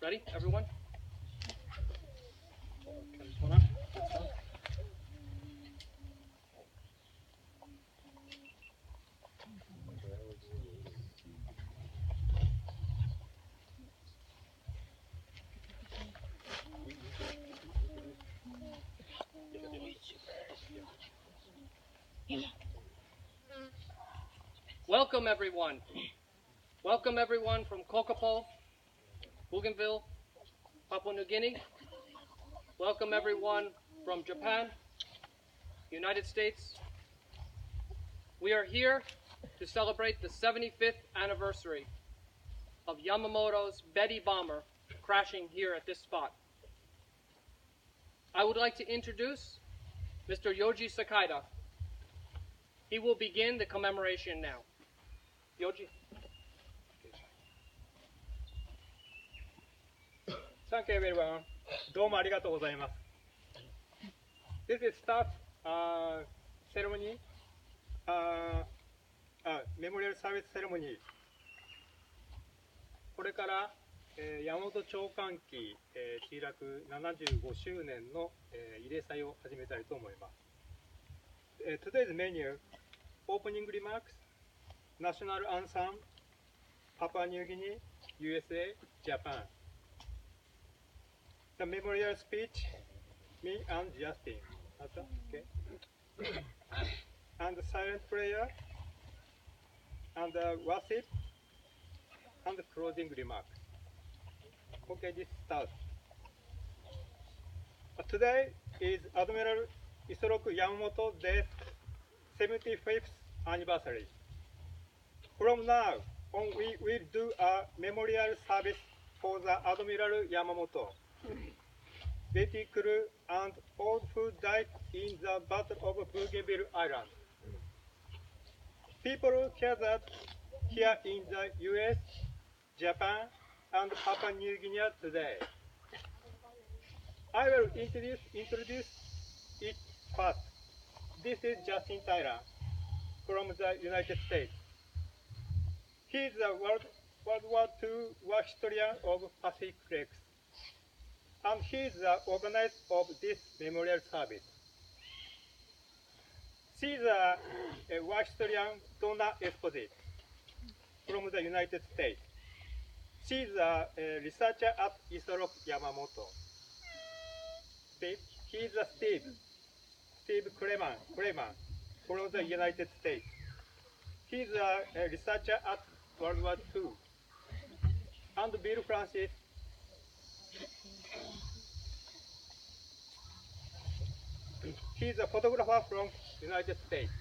Ready, everyone? Welcome, everyone. Welcome, everyone from Kokopo, Bougainville, Papua New Guinea. Welcome, everyone from Japan, United States. We are here to celebrate the 75th anniversary of Yamamoto's Betty bomber crashing here at this spot. I would like to introduce Mr. Yoji Sakaida. He will begin the commemoration now. Yoji. Thank you, everyone. どうもありがとうございます。This is start ceremony, memorial service ceremony. これから、山本長官機、墜落75周年の、慰霊祭を始めたいと思います。Today's menu: opening remarks, national anthem, Papua New Guinea, USA, Japan. The memorial speech, me and Justin. Okay. And the silent prayer, and the worship, and the closing remarks. Okay, this starts. Today is Admiral Isoroku Yamamoto's death 75th anniversary. From now on, we will do a memorial service for the Admiral Yamamoto, Betty crew, and all who died in the Battle of Bougainville Island. People gathered here in the US, Japan, and Papua New Guinea today. I will introduce it first. This is Justin Tyler from the United States. He is a World War II war historian of Pacific Flex, and he is the organizer of this memorial service. She is a war historian, Donna Esposito, from the United States. She is a researcher at Isoroku Yamamoto. He is a Steve Cleman from the United States. He is a researcher at World War II. And Bill Francis, he is a photographer from United States.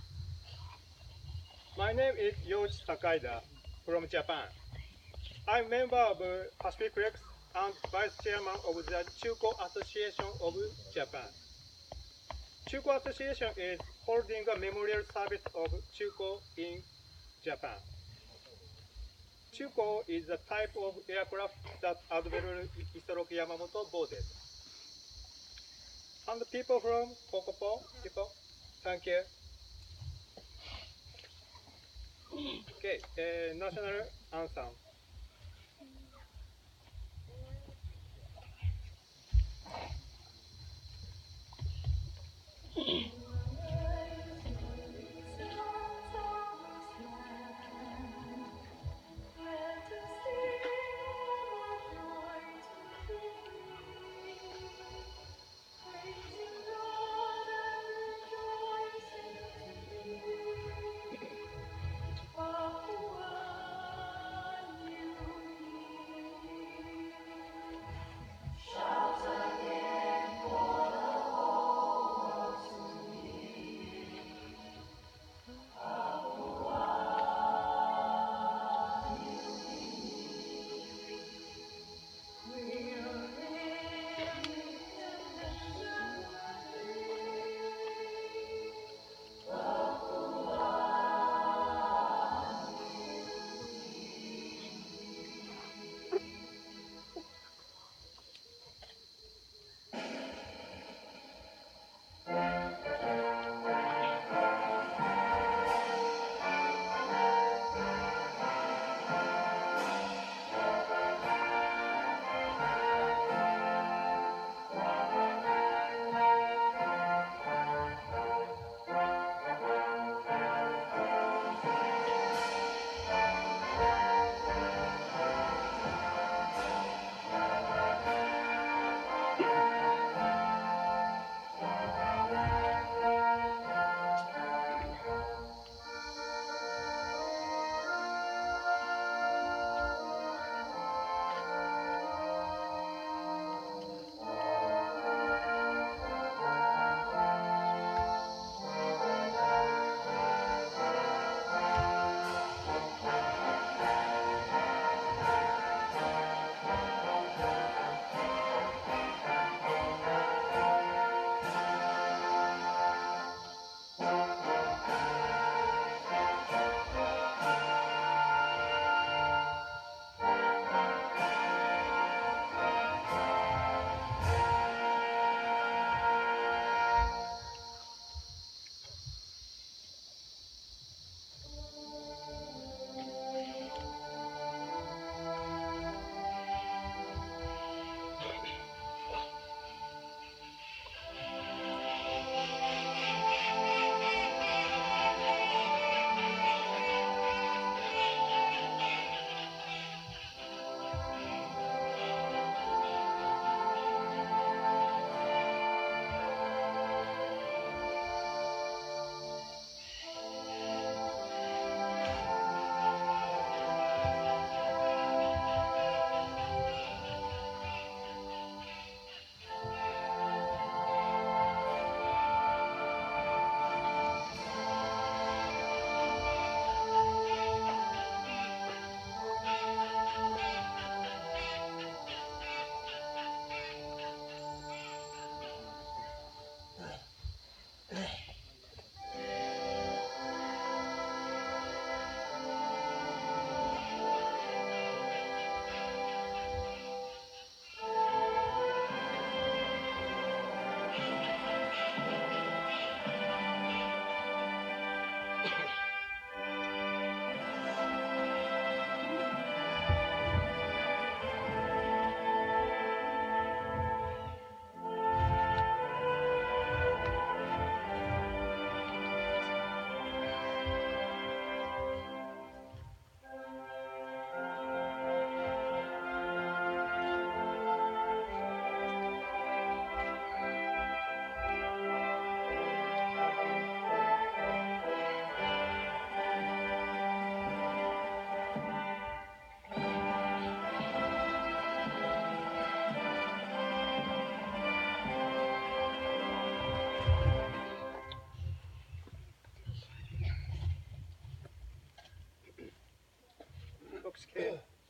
My name is Yoji Sakaida from Japan. I'm a member of Pacific Flex and Vice Chairman of the Chuko Association of Japan. Chuko Association is holding a memorial service of Chuko in Japan. Chuko is a type of aircraft that Admiral Isoroku Yamamoto boarded. And the people from Kokopo, thank you. Okay, national anthem.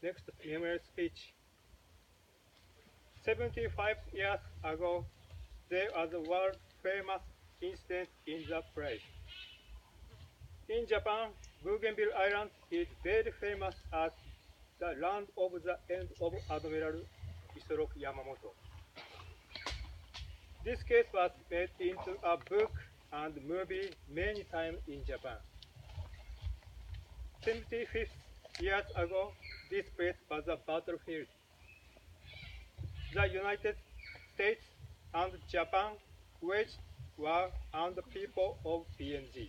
next memorial speech. 75 years ago, there was a world famous incident in the place. In Japan, Bougainville Island is very famous as the land of the end of Admiral Yamamoto. This case was made into a book and movie many times in Japan. 75 years ago, this place was a battlefield. The United States and Japan waged war on the people of PNG.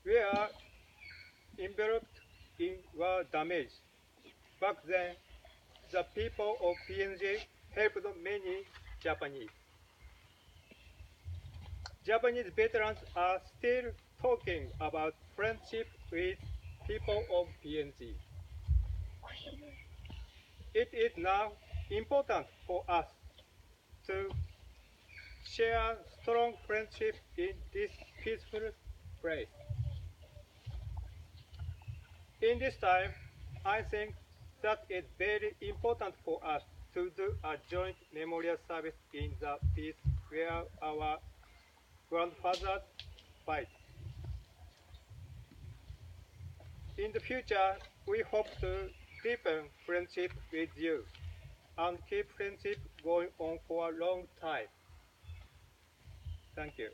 We are enveloped in war damage. Back then, the people of PNG helped many Japanese. Japanese veterans are still talking about friendship with people of PNG. It is now important for us to share strong friendship in this peaceful place. In this time, I think that it's very important for us to do a joint memorial service in the peace where our grandfathers fight. In the future, we hope to deepen friendship with you and keep friendship going on for a long time. Thank you.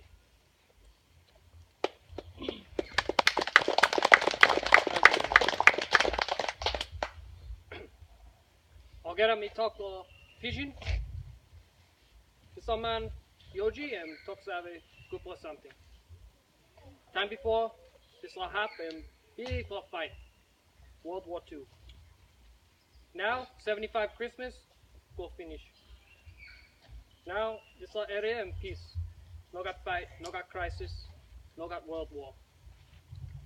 Ogera mi toko pigeon. Isaman Yoji and Toksave Kupla something. Time before this la happened, big la fight. World War II. Now 75 Christmas, go finish. Now this la area in peace. No got fight, no got crisis, no got world war.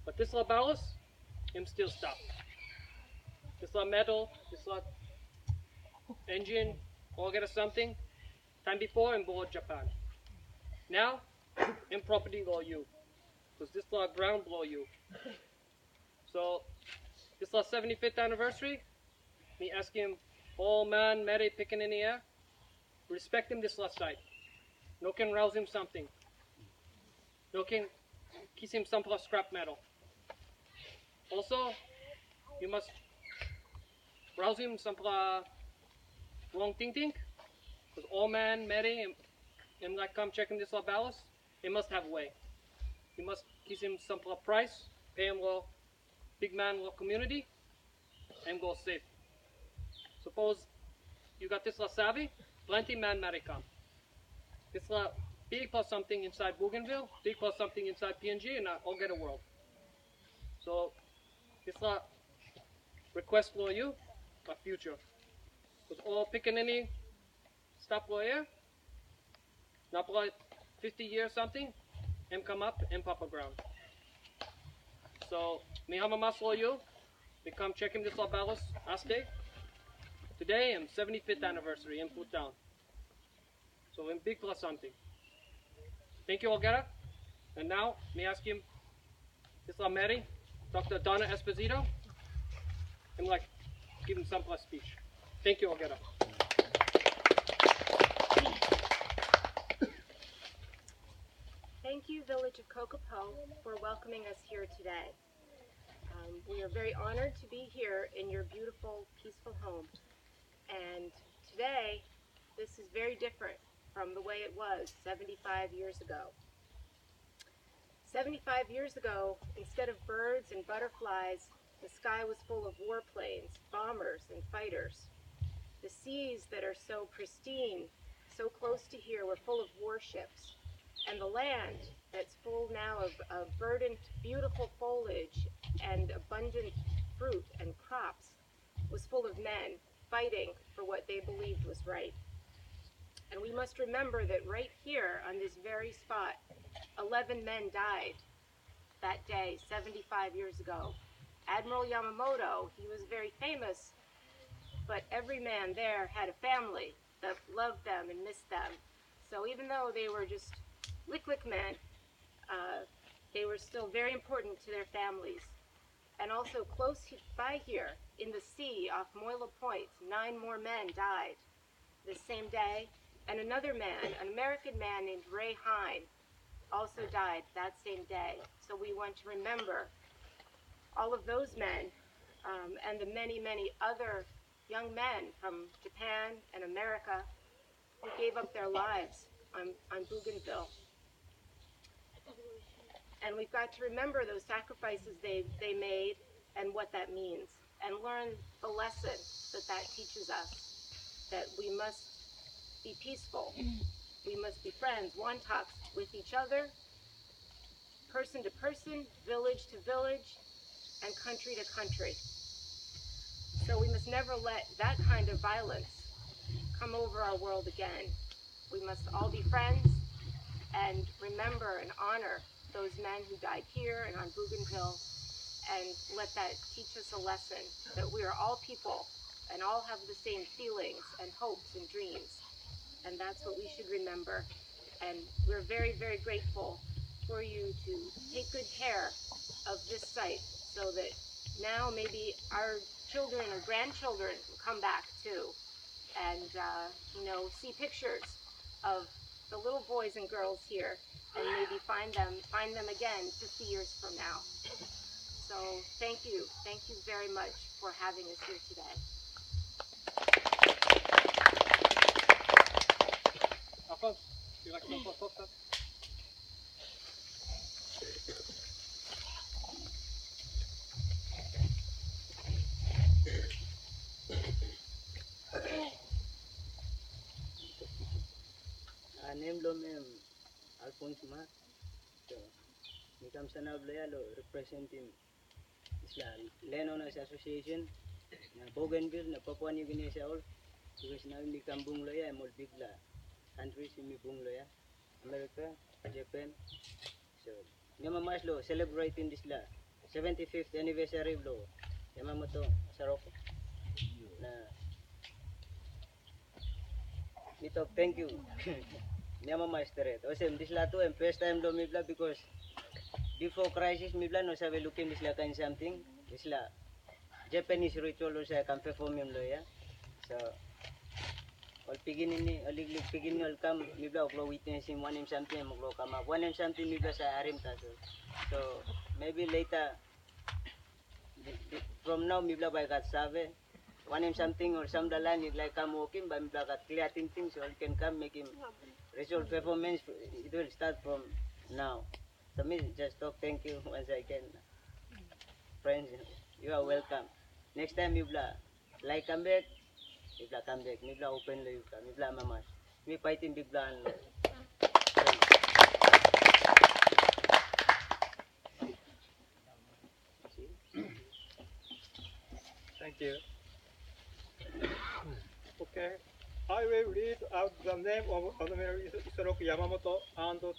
But this la balance, him still stop. This la metal, this la engine, all get a something. Time before in board Japan. Now, in property law you. Because this law ground blow you. So, this law 75th anniversary, me ask him, all man, Mary picking in the air, respect him this last side. No can rouse him something. No can kiss him some plus scrap metal. Also, you must rouse him some wrong thing. Because all man, Mary, and like come check him this law ballast, it must have way. You must kiss him some price, pay him law, big man law community, and go safe. Suppose you got this la savvy, plenty man Mary come. This la big plus something inside Bougainville, big plus something inside PNG, and I'll get a world. So this la request for you, a future. With all picking any stop lawyer, not like 50 years something, and come up and pop a ground. So me hamamaslo you, we come check him this la balance aste. Today I'm 75th anniversary and put down. So in big plus something. Thank you, Olgera. And now, me ask him, this la Mary, Dr. Donna Esposito, and like, give him some plus speech. Thank you, Olgera. Thank you, Village of Kokopo, for welcoming us here today. We are very honored to be here in your beautiful, peaceful home. And today, this is very different from the way it was 75 years ago. 75 years ago, instead of birds and butterflies, the sky was full of warplanes, bombers, and fighters. The seas that are so pristine, so close to here, were full of warships. And the land that's full now of verdant, beautiful foliage and abundant fruit and crops was full of men fighting for what they believed was right. And we must remember that right here on this very spot, 11 men died that day 75 years ago. Admiral Yamamoto, he was very famous, but every man there had a family that loved them and missed them. So even though they were just lick men, they were still very important to their families. And also close by here, in the sea off Moyle Point, 9 more men died this same day. And another man, an American man named Ray Hine, also died that same day. So we want to remember all of those men and the many, many other young men from Japan and America who gave up their lives on Bougainville. And we've got to remember those sacrifices they made and what that means, and learn the lesson that that teaches us, that we must be peaceful, we must be friends, wantaks with each other, person to person, village to village, and country to country. So we must never let that kind of violence come over our world again. We must all be friends and remember and honor those men who died here and on Bougainville, and let that teach us a lesson that we are all people and all have the same feelings and hopes and dreams. And that's what we should remember. And we're very, very grateful for you to take good care of this site so that now maybe our children or grandchildren will come back too and see pictures of the little boys and girls here and maybe find them again 50 years from now. So thank you very much for having us here today. Alphonse, you like some pasta? Name lo mem Alphonse Ma. So mikam sana lo representing isla Lenonas Association na Bougainville na Papua New Guinea sa all. Because na mikam bung lo ya mol bigla countries mi bung lo ya America, Japan. So nyama lo celebrating this la 75th anniversary lo Yamamoto Saroko na nito thank you. Nyama maesteret. Osem this la to and first time lo mibla because before crisis mibla no sabe looking this la kind something. This la Japanese ritual lo sa can perform lo ya. So all begin ini alig begin all come mibla oklo witnessing one and something oklo come up one and something mibla sa arim ta so maybe later from now mibla by got save one and something or some dalan you like come walking but mibla got clear things so you can come make him ritual performance. It will start from now. So me just talk thank you once again. Friends, you are welcome. Next time mibla like come back. Mibla come back, mibla open lo yuka, mibla mamas. Mi fighting bigla lo. Thank you. Okay. I will read out the name of Admiral Yamamoto and 10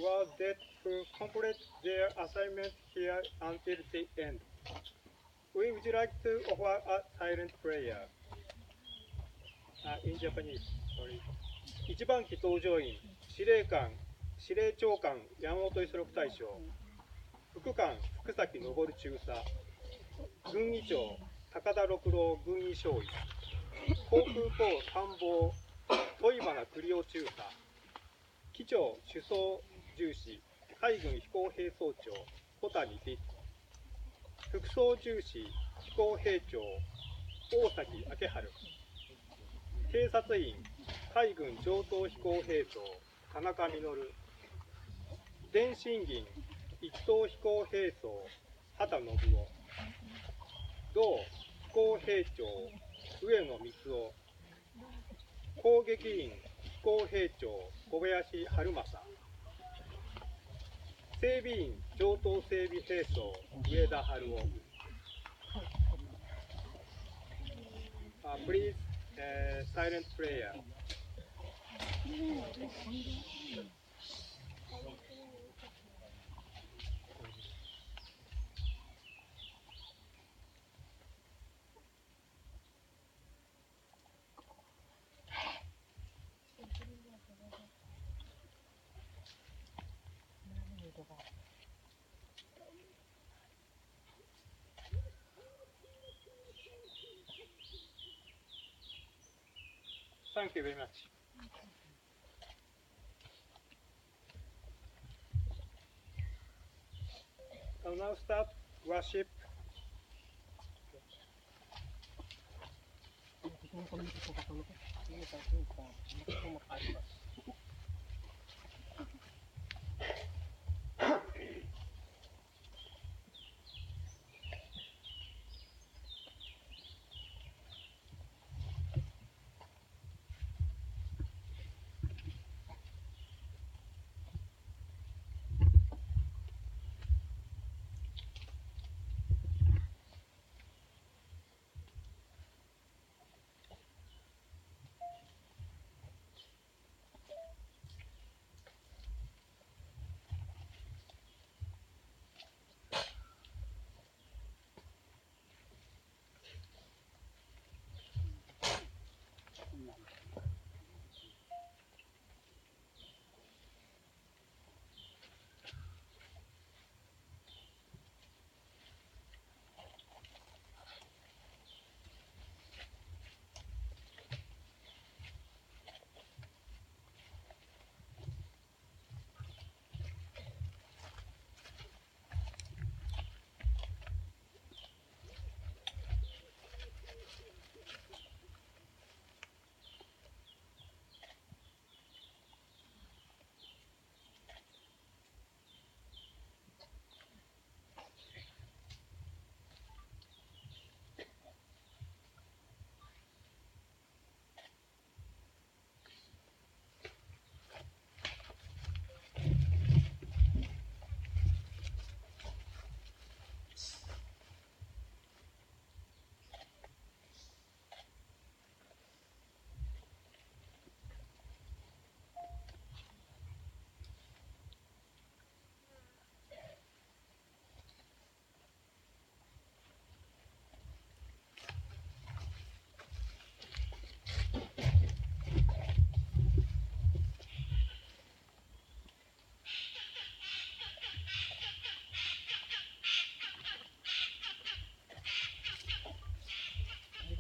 were dead who complete their assignment here until the end. We would like to offer a silent prayer. In Japanese, sorry. 1番機搭乗員、司令長官山本五十六大将、副官福崎昇中佐、軍医長高田六郎軍医少尉、航空砲参謀鳥花栗尾中佐、機長首相重視海軍飛行兵曹長小谷美副操重視飛行兵長大崎明春、警察員海軍上等飛行兵曹田中実、電信銀一等飛行兵曹畑信夫、同飛行兵長上野光雄、攻撃員飛行兵長小林春正、整備員上等整備兵曹上田春夫。Please, silent prayer. Thank you very much. I'll now start worship.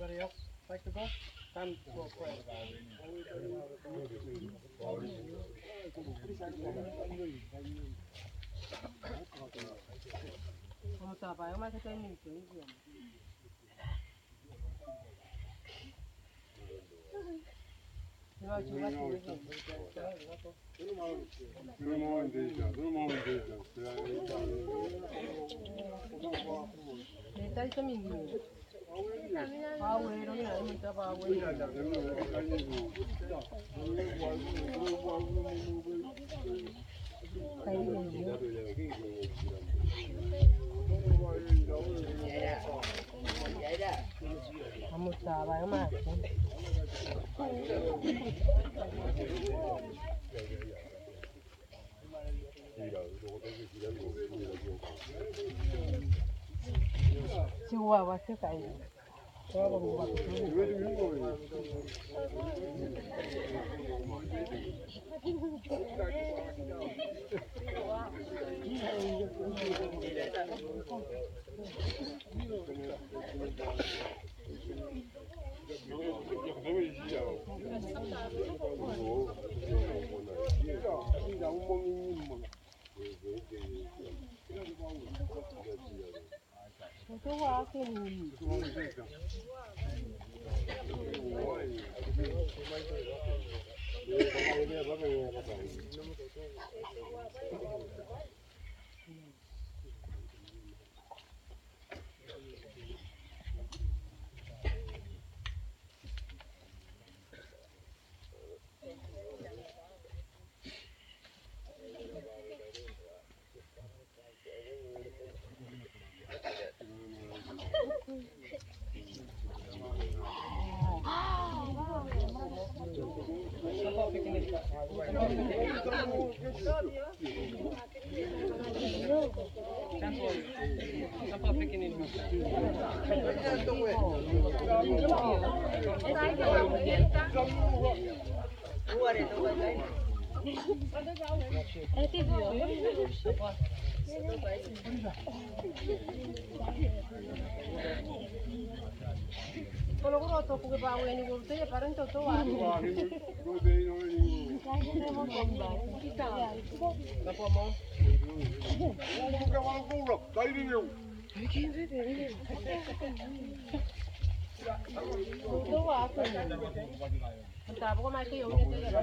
Anybody else like to go? Time to go pray. Kalau ko to ko ba ako ni gurte ya parang to wa. Napo mo? To wa ako. Ang tabo ko mai ko yung ni to.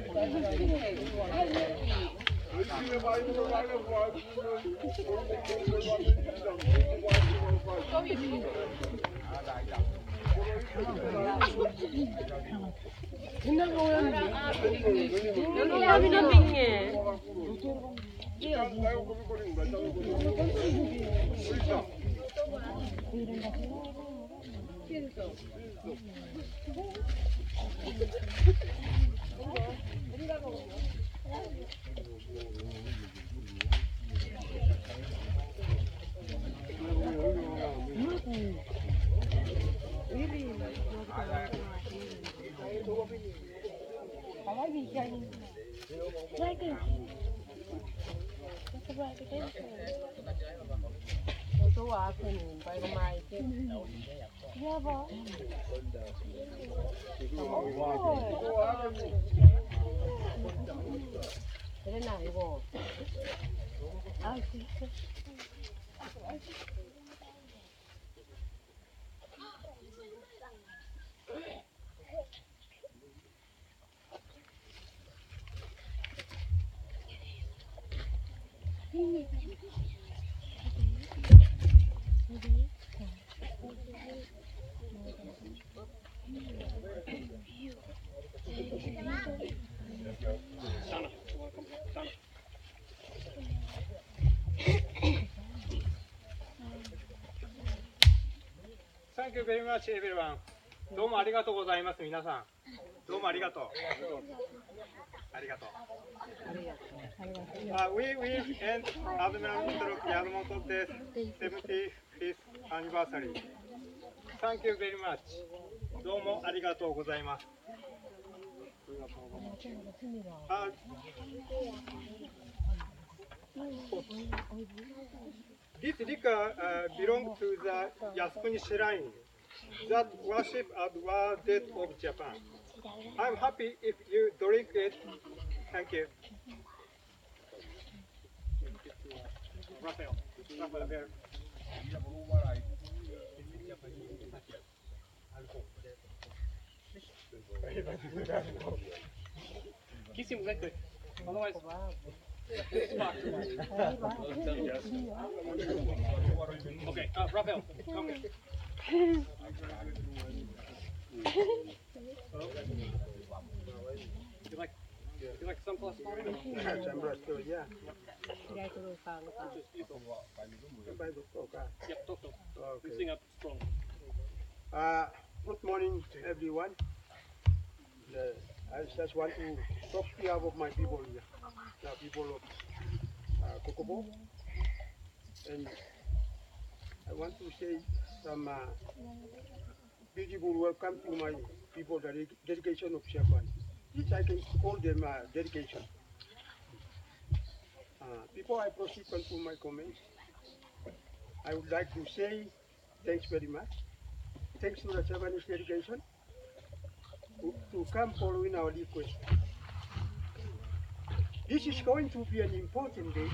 Ito ako nun, para kumain. Yeah, ba? Ito na, ito. Thank you very much, everyone. どうもありがとうございます、皆さん。どうもありがとう。ありがとう。We and Admiral Yamamoto です。75th anniversary. Thank you very much. どうもありがとうございます。This liquor belongs to the Yasukuni Shrine that worship at War Dead of Japan. I'm happy if you drink it. Thank you. Raphael. Kiss him quickly. Otherwise, okay, Raphael, come here. You like sunflower story? Sunflower story, yeah. Yep, talk. You sing up strong. Good morning, everyone. I just want to talk behalf of my people here, the people of Kokopo, and I want to say some beautiful welcome to my people, the dedication of Japan. This I can call them dedication. Before I proceed to my comments, I would like to say thanks very much. Thanks to the Japanese delegation to come following our request. This is going to be an important day.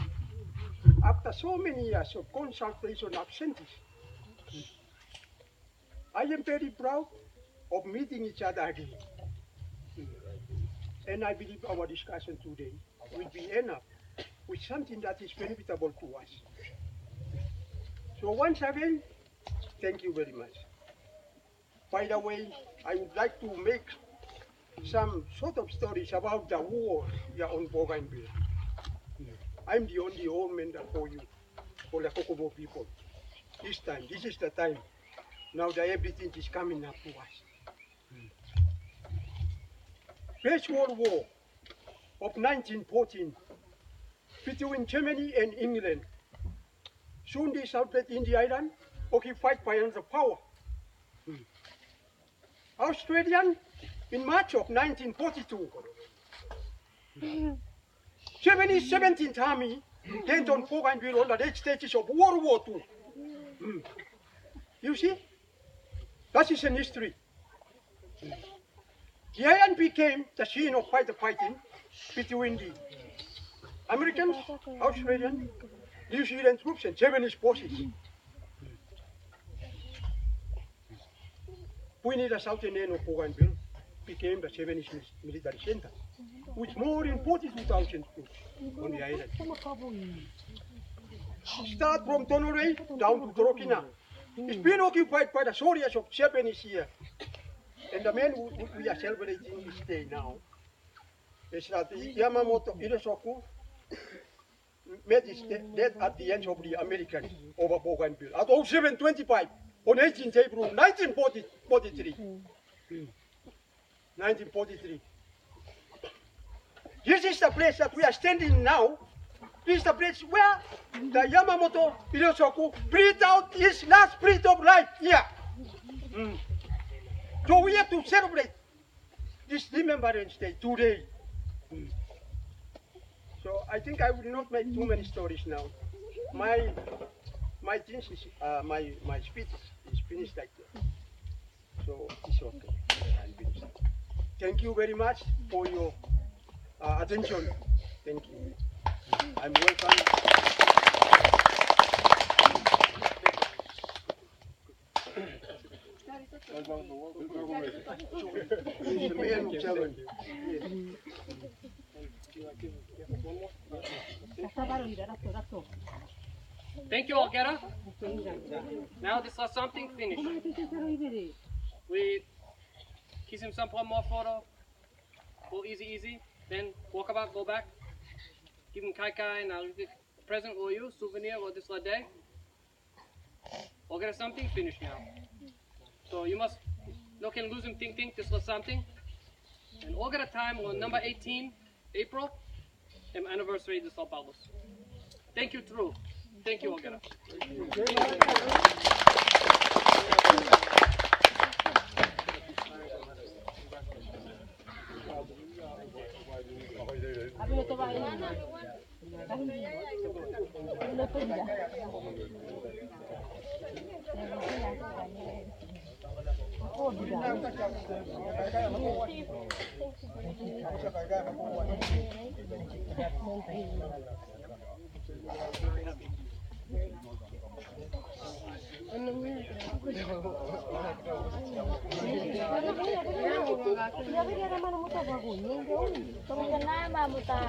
After so many years of consultation absentees, I am very proud of meeting each other again. And I believe our discussion today will be enough with something that is benefitable to us. So once again, thank you very much. By the way, I would like to make some sort of stories about the war here on Bougainville. I'm the only old man for you, for the Kokopo people. This is the time. Now that everything is coming up to us. First World War of 1914 between Germany and England soon resulted in the island occupied by another power. Australian in March of 1942. Germany's 17th Army came on Bougainville on the late stages of World War II. You see, that is an history. The island became the scene of fighting between the Americans, Australian, New Zealand troops, and Japanese forces. When the southern end of Bougainville became the Japanese military center, with more than 42,000 troops on the island. Start from Tonore down to Torokina. It's been occupied by the soldiers of Japanese here. And the men we are celebrating this day now is that Yamamoto Mission met his death at the end of the Americans over Bougainville at 07:25 on 18th April 1943. 1943. This is the place that we are standing now. This is the place where the Yamamoto Mission breathed out his last breath of life here. So we have to celebrate this Remembrance Day today. So I think I will not make too many stories now. My things is my speech is finished like that. So it's okay. I'm finished. Thank you very much for your attention. Thank you. I'm welcome. Thank you, Algera. Now this is something finished. We kiss him some more photo. Go easy. Then walk about, go back. Give him kai and I'll give a present for you, souvenir or this day. Algera something finished now. So you must no can lose him think this was something. And Algera time on number 18 April anniversary de São Paulo. Thank you, True. Thank you, Algera. Yamamoto.